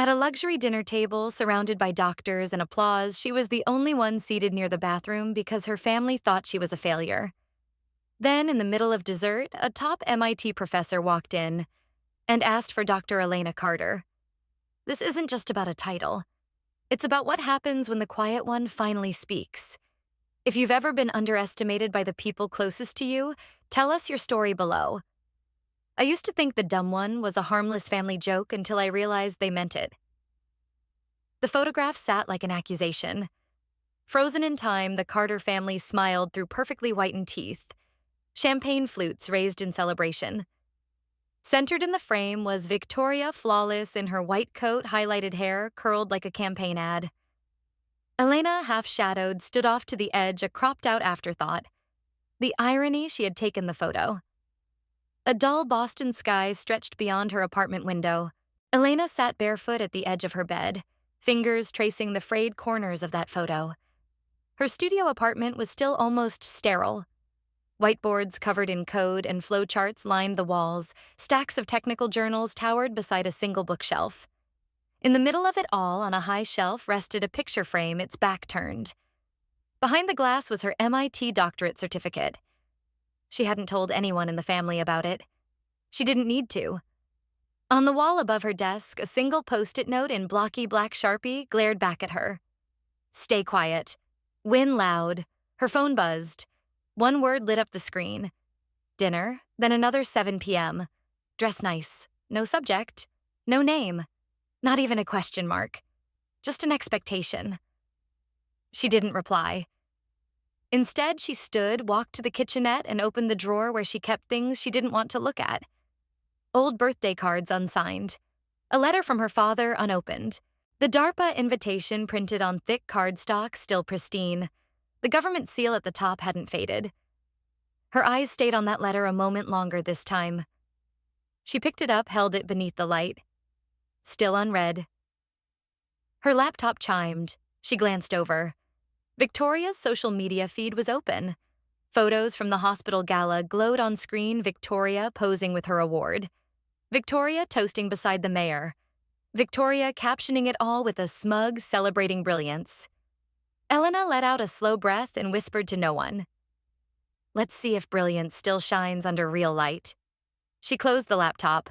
At a luxury dinner table surrounded by doctors and applause, she was the only one seated near the bathroom because her family thought she was a failure. Then, in the middle of dessert, a top MIT professor walked in and asked for Dr. Elena Carter. This isn't just about a title. It's about what happens when the quiet one finally speaks. If you've ever been underestimated by the people closest to you, tell us your story below. I used to think the dumb one was a harmless family joke until I realized they meant it. The photograph sat like an accusation. Frozen in time, the Carter family smiled through perfectly whitened teeth. Champagne flutes raised in celebration. Centered in the frame was Victoria, flawless in her white coat, highlighted hair curled like a campaign ad. Elena, half-shadowed, stood off to the edge, a cropped-out afterthought. The irony she had taken the photo. A dull Boston sky stretched beyond her apartment window. Elena sat barefoot at the edge of her bed, fingers tracing the frayed corners of that photo. Her studio apartment was still almost sterile. Whiteboards covered in code and flowcharts lined the walls. Stacks of technical journals towered beside a single bookshelf. In the middle of it all, on a high shelf, rested a picture frame, its back turned. Behind the glass was her MIT doctorate certificate. She hadn't told anyone in the family about it. She didn't need to. On the wall above her desk, a single Post-it note in blocky black Sharpie glared back at her. Stay quiet. Win loud. Her phone buzzed. One word lit up the screen. Dinner, then another 7 p.m. Dress nice. No subject. No name. Not even a question mark. Just an expectation. She didn't reply. Instead, she stood, walked to the kitchenette, and opened the drawer where she kept things she didn't want to look at. Old birthday cards unsigned. A letter from her father unopened. The DARPA invitation printed on thick cardstock, still pristine. The government seal at the top hadn't faded. Her eyes stayed on that letter a moment longer this time. She picked it up, held it beneath the light. Still unread. Her laptop chimed. She glanced over. Victoria's social media feed was open. Photos from the hospital gala glowed on screen, Victoria posing with her award. Victoria toasting beside the mayor. Victoria captioning it all with a smug, celebrating brilliance. Elena let out a slow breath and whispered to no one. Let's see if brilliance still shines under real light. She closed the laptop.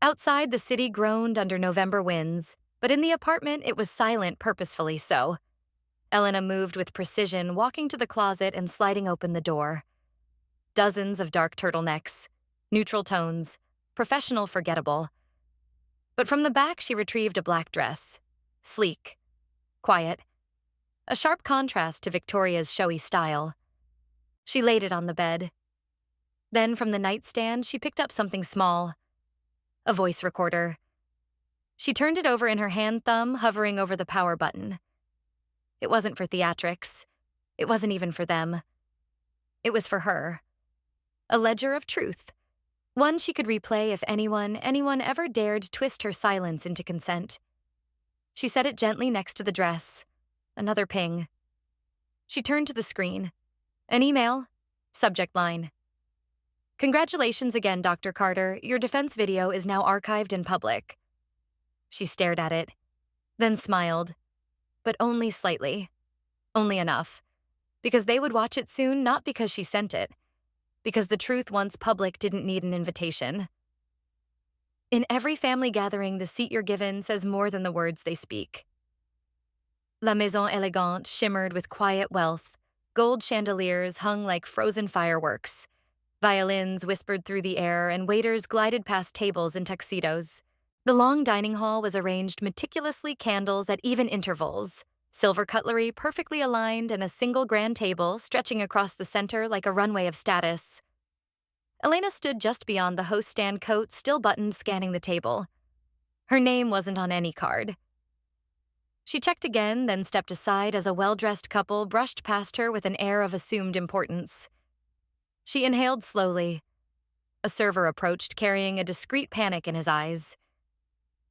Outside, the city groaned under November winds, but in the apartment it was silent, purposefully so. Elena moved with precision, walking to the closet and sliding open the door. Dozens of dark turtlenecks, neutral tones, professional forgettable. But from the back she retrieved a black dress. Sleek. Quiet. A sharp contrast to Victoria's showy style. She laid it on the bed. Then from the nightstand she picked up something small. A voice recorder. She turned it over in her hand thumb, hovering over the power button. It wasn't for theatrics. It wasn't even for them. It was for her. A ledger of truth. One she could replay if anyone ever dared twist her silence into consent. She set it gently next to the dress. Another ping. She turned to the screen. An email. Subject line. Congratulations again, Dr. Carter. Your defense video is now archived in public. She stared at it, then smiled. But only slightly. Only enough. Because they would watch it soon, not because she sent it. Because the truth once public didn't need an invitation. In every family gathering, the seat you're given says more than the words they speak. La Maison Elegante shimmered with quiet wealth. Gold chandeliers hung like frozen fireworks. Violins whispered through the air, and waiters glided past tables in tuxedos. The long dining hall was arranged meticulously, candles at even intervals, silver cutlery perfectly aligned, and a single grand table stretching across the center like a runway of status. Elena stood just beyond the host stand, coat still buttoned, scanning the table. Her name wasn't on any card. She checked again, then stepped aside as a well-dressed couple brushed past her with an air of assumed importance. She inhaled slowly. A server approached, carrying a discreet panic in his eyes.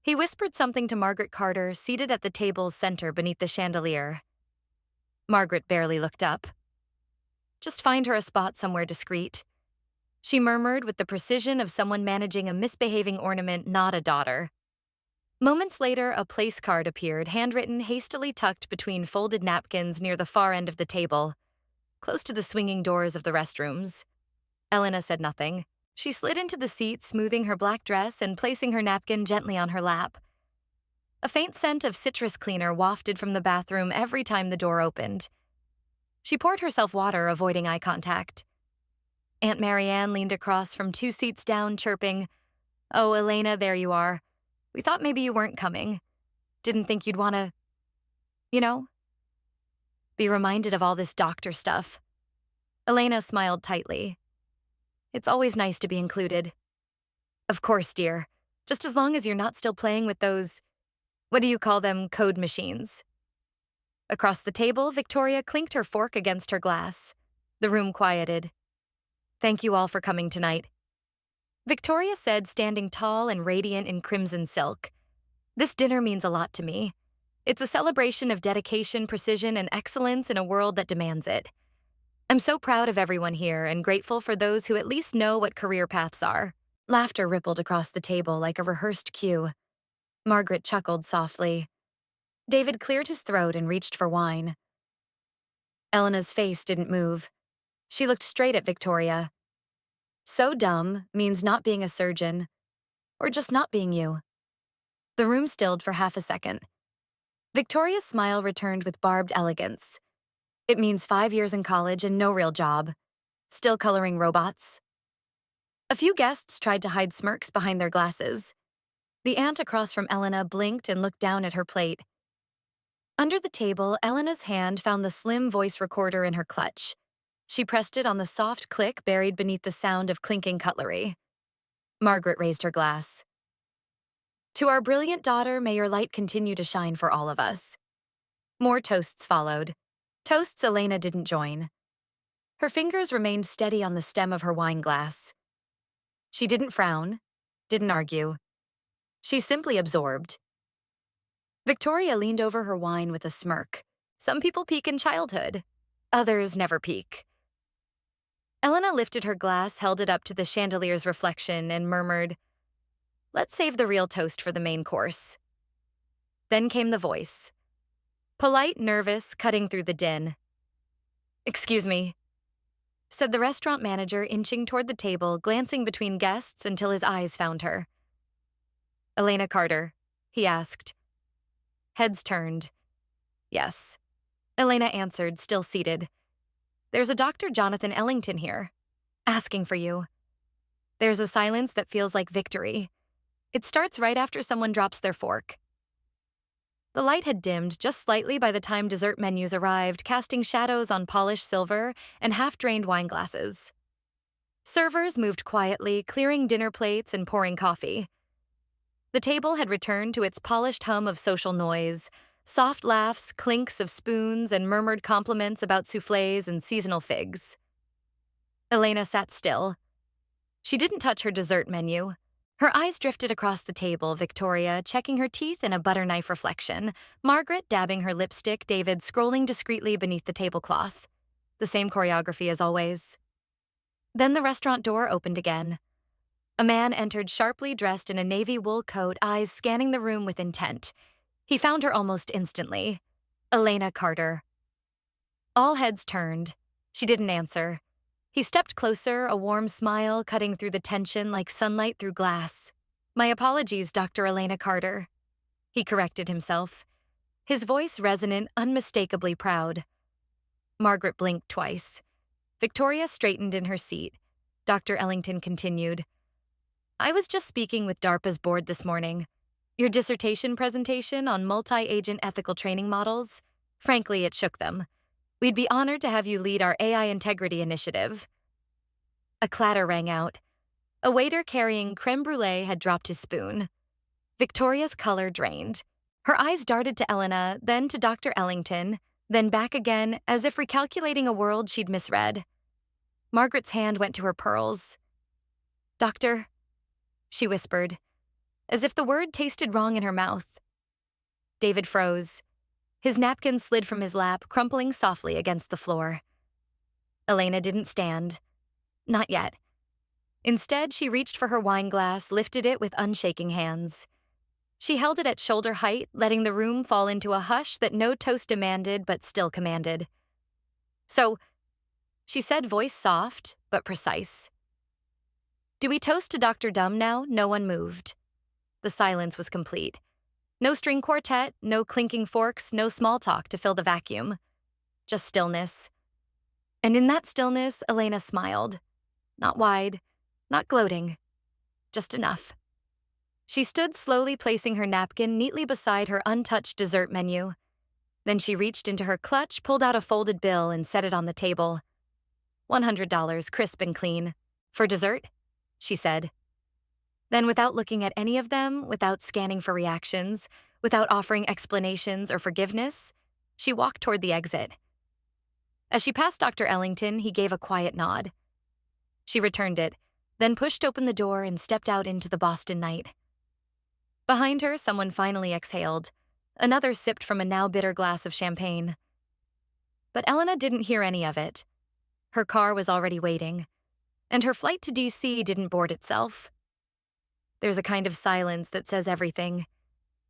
He whispered something to Margaret Carter, seated at the table's center beneath the chandelier. Margaret barely looked up. Just find her a spot somewhere discreet. She murmured with the precision of someone managing a misbehaving ornament, not a daughter. Moments later, a place card appeared, handwritten, hastily tucked between folded napkins near the far end of the table, close to the swinging doors of the restrooms. Elena said nothing. She slid into the seat, smoothing her black dress and placing her napkin gently on her lap. A faint scent of citrus cleaner wafted from the bathroom every time the door opened. She poured herself water, avoiding eye contact. Aunt Marianne leaned across from 2 seats down, chirping, "Oh, Elena, there you are. We thought maybe you weren't coming. Didn't think you'd want to, you know, be reminded of all this doctor stuff." Elena smiled tightly. "It's always nice to be included." "Of course, dear. Just as long as you're not still playing with those, what do you call them, code machines?" Across the table, Victoria clinked her fork against her glass. The room quieted. "Thank you all for coming tonight," Victoria said, standing tall and radiant in crimson silk. "This dinner means a lot to me. It's a celebration of dedication, precision, and excellence in a world that demands it. I'm so proud of everyone here and grateful for those who at least know what career paths are." Laughter rippled across the table like a rehearsed cue. Margaret chuckled softly. David cleared his throat and reached for wine. Elena's face didn't move. She looked straight at Victoria. "So dumb" means not being a surgeon, or just not being you. The room stilled for half a second. Victoria's smile returned with barbed elegance. "It means 5 years in college and no real job. Still coloring robots." A few guests tried to hide smirks behind their glasses. The aunt across from Elena blinked and looked down at her plate. Under the table, Elena's hand found the slim voice recorder in her clutch. She pressed it on the soft click buried beneath the sound of clinking cutlery. Margaret raised her glass. "To our brilliant daughter, may your light continue to shine for all of us." More toasts followed. Toasts Elena didn't join. Her fingers remained steady on the stem of her wine glass. She didn't frown, didn't argue. She simply absorbed. Victoria leaned over her wine with a smirk. Some people peak in childhood. Others never peak. Elena lifted her glass, held it up to the chandelier's reflection, and murmured, "Let's save the real toast for the main course." Then came the voice. Polite, nervous, cutting through the din. "Excuse me," said the restaurant manager, inching toward the table, glancing between guests until his eyes found her. "Elena Carter," he asked. Heads turned. "Yes." Elena answered, still seated. "There's a Dr. Jonathan Ellington here, asking for you." There's a silence that feels like victory. It starts right after someone drops their fork. The light had dimmed just slightly by the time dessert menus arrived, casting shadows on polished silver and half-drained wine glasses. Servers moved quietly, clearing dinner plates and pouring coffee. The table had returned to its polished hum of social noise, soft laughs, clinks of spoons, and murmured compliments about soufflés and seasonal figs. Elena sat still. She didn't touch her dessert menu. Her eyes drifted across the table, Victoria checking her teeth in a butter knife reflection, Margaret dabbing her lipstick, David scrolling discreetly beneath the tablecloth. The same choreography as always. Then the restaurant door opened again. A man entered, sharply dressed in a navy wool coat, eyes scanning the room with intent. He found her almost instantly. Elena Carter. All heads turned. She didn't answer. He stepped closer, a warm smile cutting through the tension like sunlight through glass. "My apologies, Dr. Elena Carter," he corrected himself, his voice resonant, unmistakably proud. Margaret blinked twice. Victoria straightened in her seat. Dr. Ellington continued, "I was just speaking with DARPA's board this morning. Your dissertation presentation on multi-agent ethical training models, frankly, it shook them. We'd be honored to have you lead our AI integrity initiative." A clatter rang out. A waiter carrying creme brulee had dropped his spoon. Victoria's color drained. Her eyes darted to Elena, then to Dr. Ellington, then back again, as if recalculating a world she'd misread. Margaret's hand went to her pearls. "Doctor," she whispered, as if the word tasted wrong in her mouth. David froze. His napkin slid from his lap, crumpling softly against the floor. Elena didn't stand. Not yet. Instead, she reached for her wine glass, lifted it with unshaking hands. She held it at shoulder height, letting the room fall into a hush that no toast demanded but still commanded. "So," she said, voice soft but precise. "Do we toast to Dr. Dumb now?" No one moved. The silence was complete. No string quartet, no clinking forks, no small talk to fill the vacuum. Just stillness. And in that stillness, Elena smiled. Not wide, not gloating. Just enough. She stood slowly placing her napkin neatly beside her untouched dessert menu. Then she reached into her clutch, pulled out a folded bill, and set it on the table. $100, crisp and clean. "For dessert?" she said. Then, without looking at any of them, without scanning for reactions, without offering explanations or forgiveness, she walked toward the exit. As she passed Dr. Ellington, he gave a quiet nod. She returned it, then pushed open the door and stepped out into the Boston night. Behind her, someone finally exhaled. Another sipped from a now bitter glass of champagne. But Elena didn't hear any of it. Her car was already waiting, and her flight to D.C. didn't board itself. There's a kind of silence that says everything,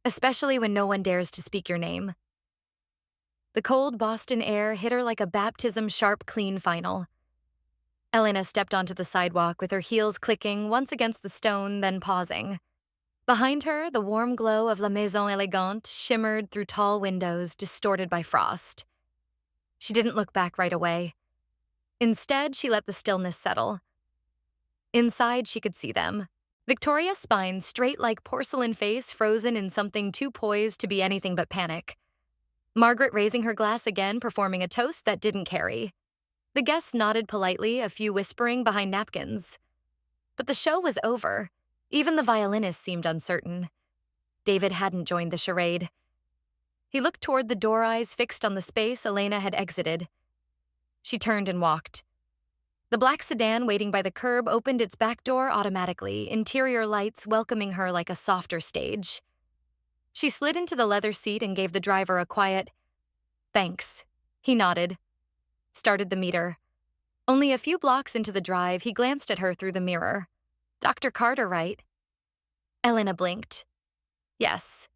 especially when no one dares to speak your name. The cold Boston air hit her like a baptism-sharp clean final. Elena stepped onto the sidewalk with her heels clicking once against the stone, then pausing. Behind her, the warm glow of La Maison Elegante shimmered through tall windows distorted by frost. She didn't look back right away. Instead, she let the stillness settle. Inside, she could see them. Victoria's spine straight like porcelain face frozen in something too poised to be anything but panic. Margaret raising her glass again, performing a toast that didn't carry. The guests nodded politely, a few whispering behind napkins. But the show was over. Even the violinist seemed uncertain. David hadn't joined the charade. He looked toward the door, eyes fixed on the space Elena had exited. She turned and walked. The black sedan waiting by the curb opened its back door automatically, interior lights welcoming her like a softer stage. She slid into the leather seat and gave the driver a quiet, "Thanks." He nodded. Started the meter. Only a few blocks into the drive, he glanced at her through the mirror. "Dr. Carter, right?" Elena blinked. "Yes."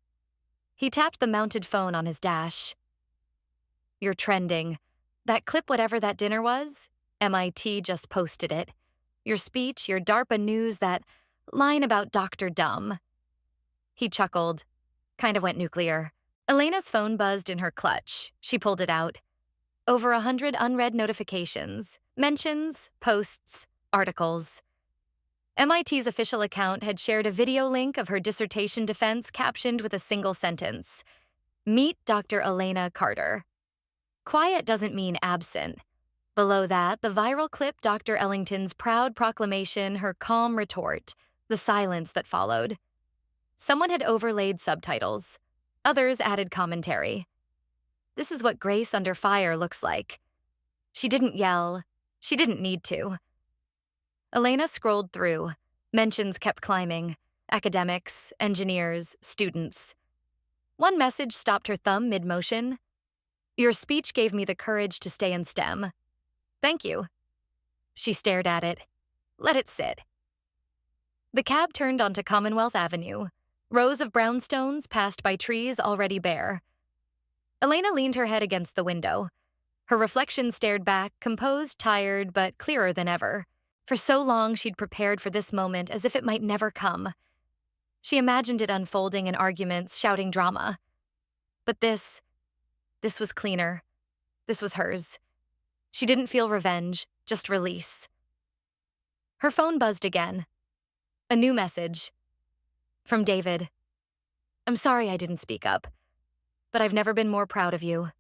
He tapped the mounted phone on his dash. "You're trending. That clip, whatever that dinner was, MIT just posted it. Your speech, your DARPA news, that line about Dr. Dumb." He chuckled. Kind of went nuclear. Elena's phone buzzed in her clutch. She pulled it out. Over 100 unread notifications, mentions, posts, articles. MIT's official account had shared a video link of her dissertation defense captioned with a single sentence. "Meet Dr. Elena Carter." Quiet doesn't mean absent. Below that, the viral clip Dr. Ellington's proud proclamation, her calm retort, the silence that followed. Someone had overlaid subtitles. Others added commentary. This is what grace under fire looks like. She didn't yell. She didn't need to. Elena scrolled through. Mentions kept climbing. Academics, engineers, students. One message stopped her thumb mid-motion. "Your speech gave me the courage to stay in STEM." "Thank you." She stared at it. Let it sit. The cab turned onto Commonwealth Avenue. Rows of brownstones passed by trees already bare. Elena leaned her head against the window. Her reflection stared back, composed, tired, but clearer than ever. For so long, she'd prepared for this moment as if it might never come. She imagined it unfolding in arguments, shouting drama. But this was cleaner. This was hers. She didn't feel revenge, just release. Her phone buzzed again. A new message. From David. "I'm sorry I didn't speak up, but I've never been more proud of you.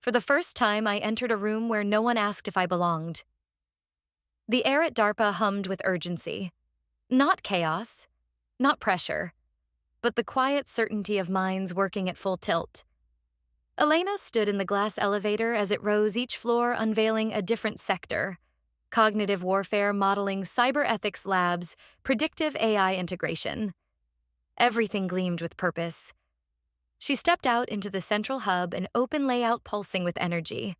For the first time, I entered a room where no one asked if I belonged." The air at DARPA hummed with urgency. Not chaos, not pressure, but the quiet certainty of minds working at full tilt. Elena stood in the glass elevator as it rose each floor, unveiling a different sector. Cognitive warfare modeling cyber ethics labs, predictive AI integration. Everything gleamed with purpose. She stepped out into the central hub, an open layout pulsing with energy.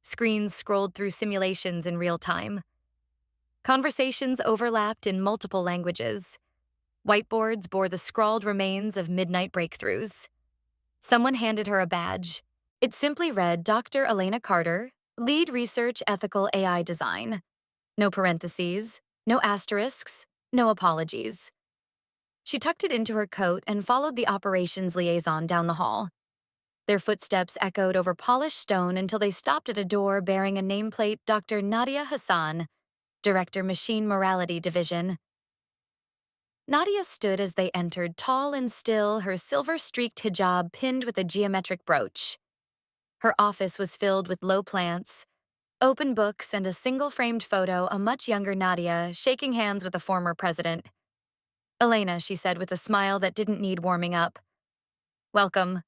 Screens scrolled through simulations in real time. Conversations overlapped in multiple languages. Whiteboards bore the scrawled remains of midnight breakthroughs. Someone handed her a badge. It simply read Dr. Elena Carter, Lead Research Ethical AI Design. No parentheses, no asterisks, no apologies. She tucked it into her coat and followed the operations liaison down the hall. Their footsteps echoed over polished stone until they stopped at a door bearing a nameplate Dr. Nadia Hassan, Director Machine Morality Division. Nadia stood as they entered, tall and still, her silver-streaked hijab pinned with a geometric brooch. Her office was filled with low plants, open books, and a single-framed photo, a much younger Nadia, shaking hands with a former president. "Elena," she said with a smile that didn't need warming up. "Welcome."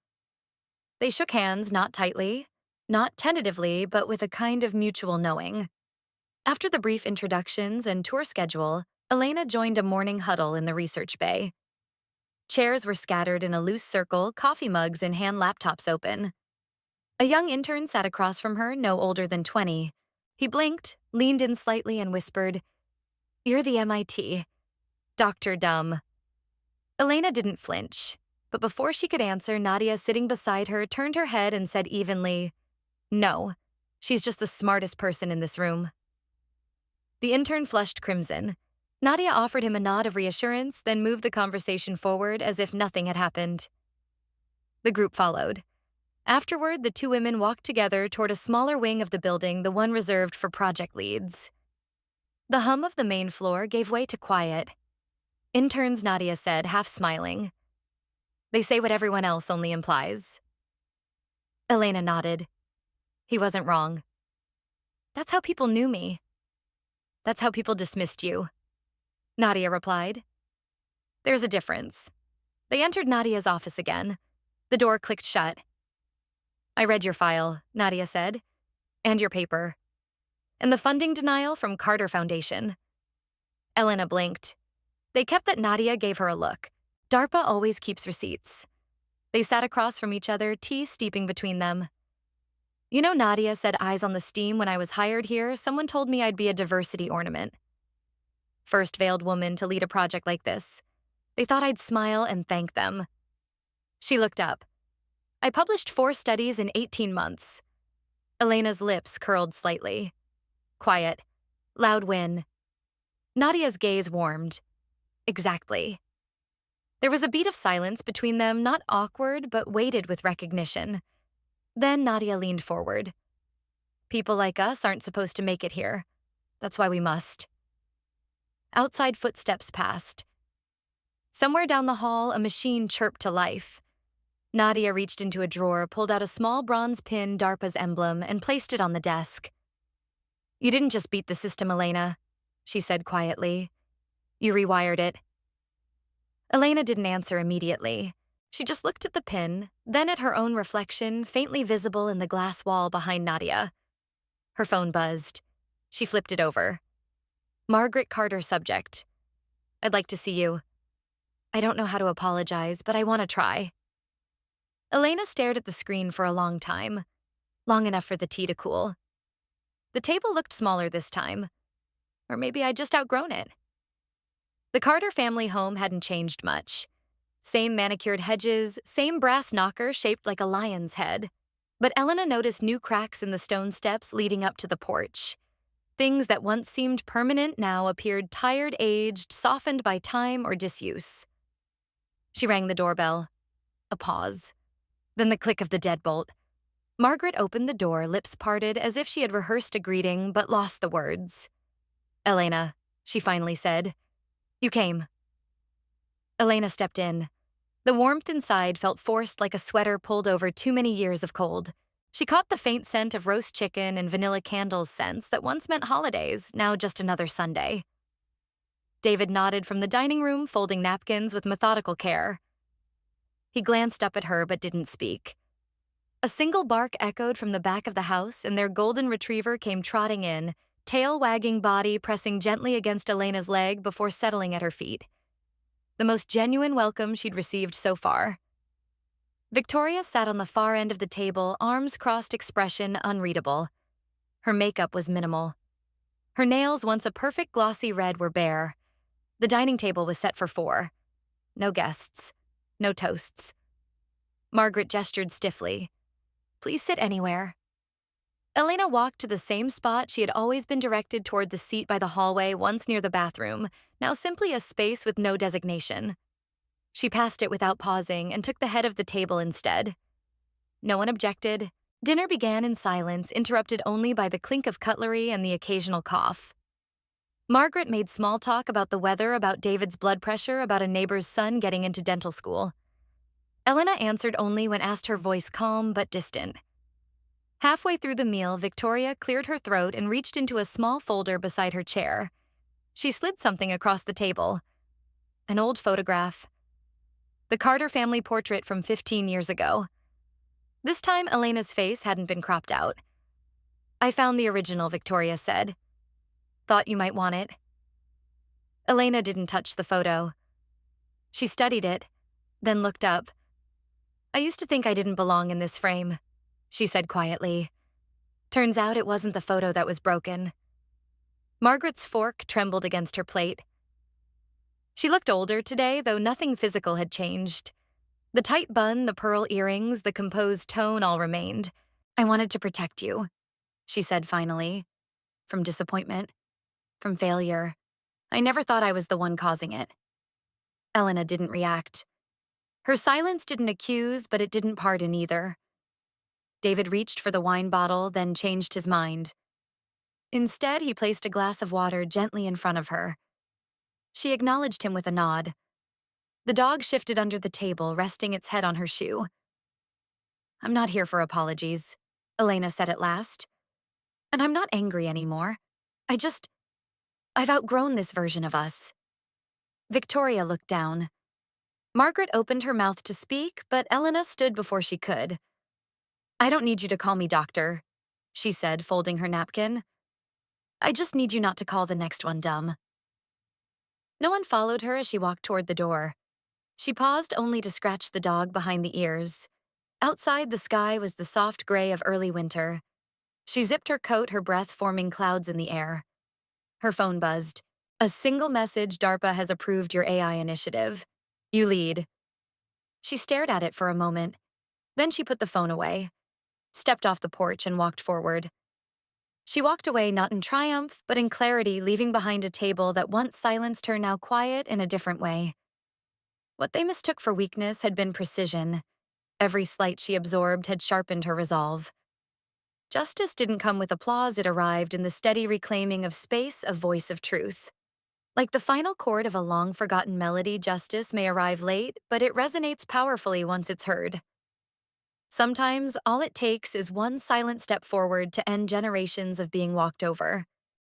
They shook hands, not tightly, not tentatively, but with a kind of mutual knowing. After the brief introductions and tour schedule, Elena joined a morning huddle in the research bay. Chairs were scattered in a loose circle, coffee mugs and hand laptops open. A young intern sat across from her, no older than 20. He blinked, leaned in slightly, and whispered, "You're the MIT. Dr. Dumb." Elena didn't flinch, but before she could answer, Nadia, sitting beside her, turned her head and said evenly, "No, she's just the smartest person in this room." The intern flushed crimson. Nadia offered him a nod of reassurance, then moved the conversation forward as if nothing had happened. The group followed. Afterward, the two women walked together toward a smaller wing of the building, the one reserved for project leads. The hum of the main floor gave way to quiet. "Interns," Nadia said, half smiling. "They say what everyone else only implies." Elena nodded. He wasn't wrong. "That's how people knew me. That's how people dismissed you," Nadia replied. "There's a difference." They entered Nadia's office again. The door clicked shut. "I read your file," Nadia said, "and your paper. And the funding denial from Carter Foundation." Elena blinked. They kept that Nadia gave her a look. DARPA always keeps receipts. They sat across from each other, tea steeping between them. "You know, Nadia said eyes on the steam when I was hired here. Someone told me I'd be a diversity ornament. First veiled woman to lead a project like this. They thought I'd smile and thank them." She looked up. "I published 4 studies in 18 months. Elena's lips curled slightly. Quiet. Loud win. Nadia's gaze warmed. Exactly. There was a beat of silence between them, not awkward, but weighted with recognition. Then Nadia leaned forward. "People like us aren't supposed to make it here. That's why we must." Outside footsteps passed. Somewhere down the hall, a machine chirped to life. Nadia reached into a drawer, pulled out a small bronze pin, DARPA's emblem, and placed it on the desk. "You didn't just beat the system, Elena," she said quietly. "You rewired it." Elena didn't answer immediately. She just looked at the pin, then at her own reflection, faintly visible in the glass wall behind Nadia. Her phone buzzed. She flipped it over. "Margaret Carter, subject. I'd like to see you. I don't know how to apologize, but I want to try." Elena stared at the screen for a long time, long enough for the tea to cool. The table looked smaller this time. Or maybe I'd just outgrown it. The Carter family home hadn't changed much. Same manicured hedges, same brass knocker shaped like a lion's head. But Elena noticed new cracks in the stone steps leading up to the porch. Things that once seemed permanent now appeared tired, aged, softened by time or disuse. She rang the doorbell. A pause. Then the click of the deadbolt. Margaret opened the door, lips parted as if she had rehearsed a greeting but lost the words. "Elena," she finally said. "You came." Elena stepped in. The warmth inside felt forced, like a sweater pulled over too many years of cold. She caught the faint scent of roast chicken and vanilla candles scents that once meant holidays, now just another Sunday. David nodded from the dining room, folding napkins with methodical care. He glanced up at her but didn't speak. A single bark echoed from the back of the house, and their golden retriever came trotting in, tail wagging, body pressing gently against Elena's leg before settling at her feet. The most genuine welcome she'd received so far. Victoria sat on the far end of the table, arms crossed, expression unreadable. Her makeup was minimal. Her nails, once a perfect glossy red, were bare. The dining table was set for 4. No guests. No toasts. Margaret gestured stiffly. Please sit anywhere. Elena walked to the same spot she had always been directed toward, the seat by the hallway once near the bathroom, now simply a space with no designation. She passed it without pausing and took the head of the table instead. No one objected. Dinner began in silence, interrupted only by the clink of cutlery and the occasional cough. Margaret made small talk about the weather, about David's blood pressure, about a neighbor's son getting into dental school. Elena answered only when asked, her voice calm but distant. Halfway through the meal, Victoria cleared her throat and reached into a small folder beside her chair. She slid something across the table. An old photograph. The Carter family portrait from 15 years ago. This time, Elena's face hadn't been cropped out. I found the original, Victoria said. Thought you might want it. Elena didn't touch the photo. She studied it, then looked up. I used to think I didn't belong in this frame, she said quietly. Turns out it wasn't the photo that was broken. Margaret's fork trembled against her plate. She looked older today, though nothing physical had changed. The tight bun, the pearl earrings, the composed tone all remained. I wanted to protect you, she said finally. From disappointment. From failure. I never thought I was the one causing it. Elena didn't react. Her silence didn't accuse, but it didn't pardon either. David reached for the wine bottle, then changed his mind. Instead, he placed a glass of water gently in front of her. She acknowledged him with a nod. The dog shifted under the table, resting its head on her shoe. I'm not here for apologies, Elena said at last. And I'm not angry anymore. I've outgrown this version of us. Victoria looked down. Margaret opened her mouth to speak, but Elena stood before she could. I don't need you to call me doctor, she said, folding her napkin. I just need you not to call the next one dumb. No one followed her as she walked toward the door. She paused only to scratch the dog behind the ears. Outside, the sky was the soft gray of early winter. She zipped her coat, her breath forming clouds in the air. Her phone buzzed. A single message: DARPA has approved your AI initiative. You lead. She stared at it for a moment. Then she put the phone away, stepped off the porch and walked forward. She walked away not in triumph, but in clarity, leaving behind a table that once silenced her, now quiet in a different way. What they mistook for weakness had been precision. Every slight she absorbed had sharpened her resolve. Justice didn't come with applause, it arrived in the steady reclaiming of space, a voice of truth. Like the final chord of a long-forgotten melody, justice may arrive late, but it resonates powerfully once it's heard. Sometimes all it takes is one silent step forward to end generations of being walked over.